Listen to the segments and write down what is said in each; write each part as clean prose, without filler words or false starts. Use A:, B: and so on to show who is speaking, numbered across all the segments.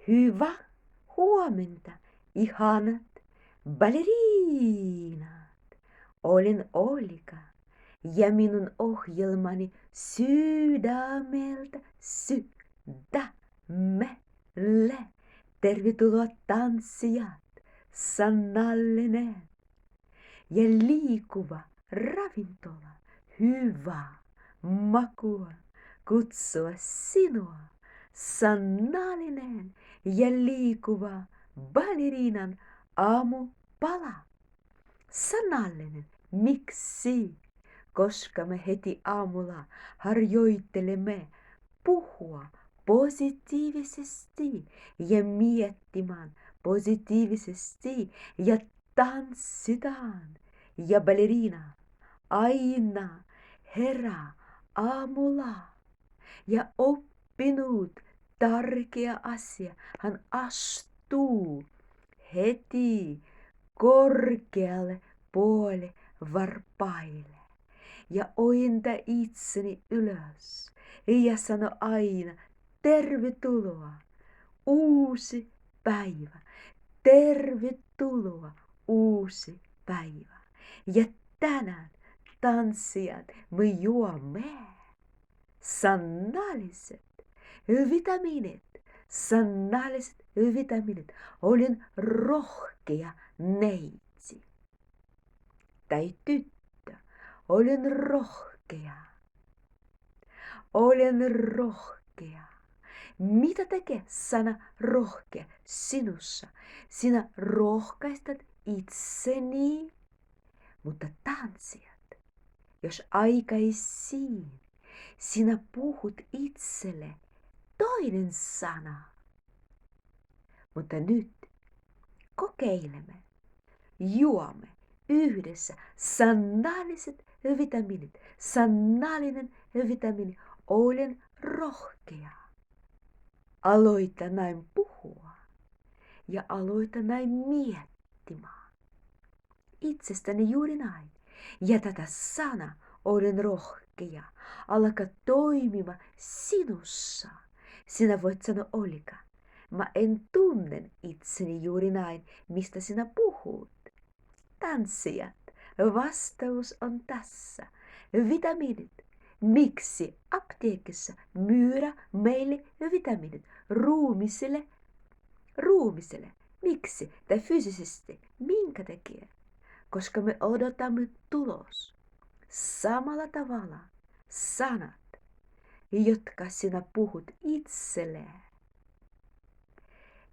A: Hyvä huomenta, ihanat balleriinat. Olen Olika ja minun ohjelmani sydämeltä sydämelle. Tervetuloa tanssijat, sanallinen ja liikuva ravintola. Hyvä makua kutsua sinua, sanallinen ja liikuva balleriinan aamupala. Sanallinen, miksi? Koska me heti aamulla harjoittelemme puhua positiivisesti ja miettimään positiivisesti ja tanssitaan. Ja balleriina aina herää aamulla ja oppinut tärkeä asia. Hän astuu heti korkealle puolelle varpaille ja ojentaa itseni ylös ja sano aina tervetuloa uusi päivä. Tervetuloa uusi päivä. Ja tänään tanssijat me juomme sanalliset vitamiinit. Sanalliset vitamiinit. Olen rohkea neitsi. Tai tyttö. Olen rohkea. Olen rohkea. Mitä tekee sana rohkea sinussa? Sinä rohkaistat itseni, mutta tanssijat, jos aikaisin sinä puhut itselle toinen sana. Mutta nyt kokeilemme, juomme yhdessä sanalliset vitamiinit. Sanallinen vitamiini, olen rohkea. Aloita näin puhua ja aloita näin miettimään. Itsestäni juuri näin. Ja tätä sana, olen rohkea, alkaa toimimaan sinussa. Sinä voit sanoa, Olika, mä en tunne itseni juuri näin, mistä sinä puhut. Tanssijat, vastaus on tässä. Vitamiinit. Miksi apteekissa myydä meille vitamiinit ruumiselle? Miksi? Tai fyysisesti. Minkä takia? Koska me odotamme tulos. Samalla tavalla sanat, jotka sinä puhut itselleen,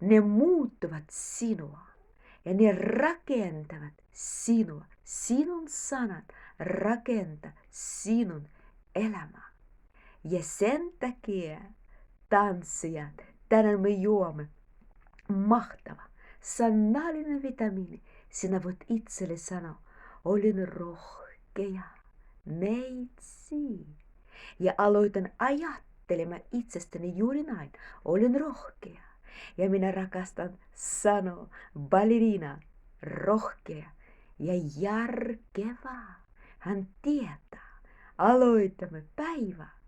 A: ne muuttuvat sinua ja ne rakentavat sinua. Sinun sanat rakentaa sinun elämää. Ja sen takia tanssijat, tänään me juomme mahtava sanallinen vitamiini. Sinä voit itselle sanoa, olen rohkea neitsi. Ja aloitan ajattelemaan itsestäni juuri näin. Olen rohkea. Ja minä rakastan sanoa balleriina, rohkea ja järkevää. Hän tietää. Aloitamme päivää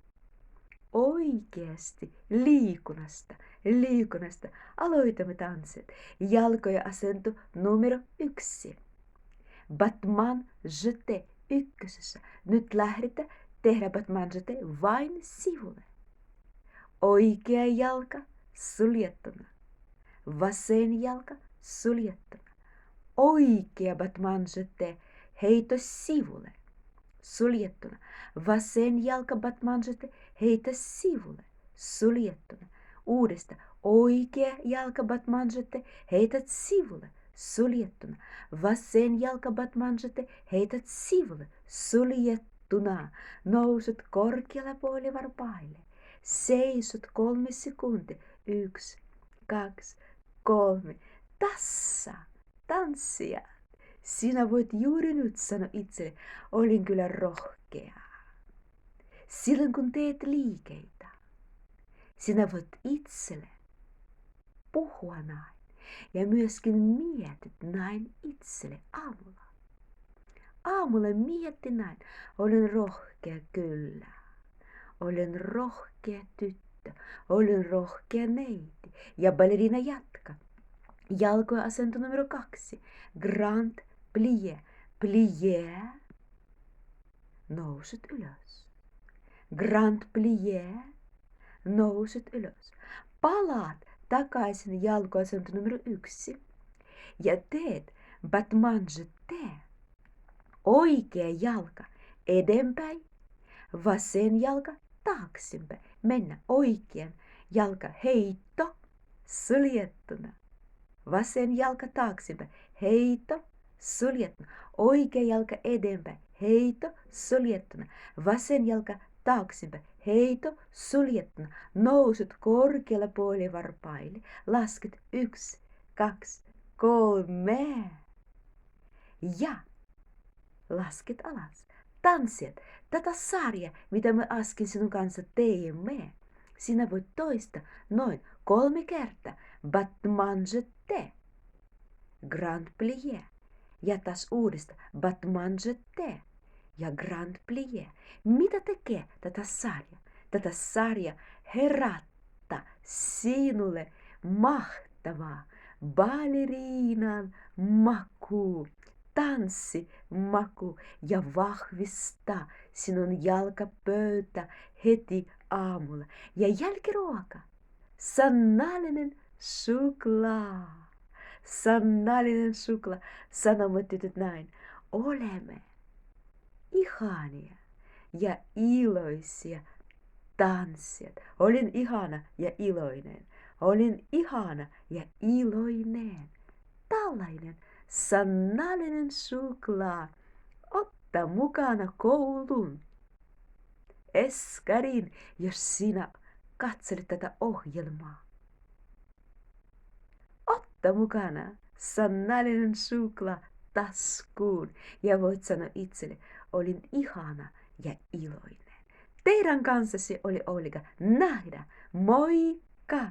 A: oikeasti liikunnasta. Aloitamme tanssit. Jalkoja asento numero 1. Batman jeté ykkösessä. Nyt lähdetään tehdä Batman jeté vain sivulle. Oikea jalka suljettuna. Vasen jalka suljettuna. Oikea Batman jeté heito sivulle. Suljettuna. Vasen jalka Batman jeté heitä sivulle. Suljettuna. Uudesta. Oikea jalka Batman jeté heität sivulle. Suljettuna. Vasen jalka Batman jeté heität sivulle. Suljettuna. Nousut korkealle puolelle varpaille. Seisot 3 sekuntia. 1, 2, 3. Tässä. Tanssia. Sinä voit juuri nyt sanoa itselle, olin kyllä rohkea. Silloin kun teet liikeitä, sinä voit itselle puhua näin. Ja myöskin mietit näin itselle aamulla. Aamulla mietti näin, olen rohkea kyllä. Olen rohkea tyttö. tyttö, olin rohkea neiti. Ja ballerina jatka. Jalkoja asento numero 2. Grand plié. Plié. Nouset ylös. Grand plié. Nouset ylös. Palaat takaisin jalkoasento numero 1. Ja teet battement jeté. Oikea jalka edempäin, vasen jalka taaksepäin. Mennä oikean jalka heitto suljettuna. Vasen jalka taaksepäin, heitto suljettuna. Oikea jalka edempäin, heitto suljettuna. Vasen jalka taaksepäin, heitto suljettuna. Nousut korkealla puolivarpaille. Lasket 1, 2, 3. Ja lasket alas. Tanssit tätä sarjaa, mitä me äsken sinun kanssa teimme. Sinä voit toistaa noin 3 kertaa. Battement jeté. Grand plié. Ja taas uudestaan. Battement jeté. Ja grand plié. Mitä tekee tätä sarjaa? Tätä sarjaa herättää sinulle mahtavaa balleriinan maku. Tanssimaku ja vahvistaa sinun jalkapöytä heti aamulla. Ja jälkiruoka, sanallinen suklaa. Sanallinen suklaa. Sanomme tytöt näin. Olemme ihania ja iloisia tanssijat. Olin ihana ja iloinen. Olin ihana ja iloinen. Tällainen sanallinen suklaa. Otta mukana kouluun. Eskarin, jos sinä katselet tätä ohjelmaa. Otta mukana sanallinen suklaa taskuun ja voit sanoa itselle, olin ihana ja iloinen. Teidän kanssasi oli Olga nähdä. Moikka!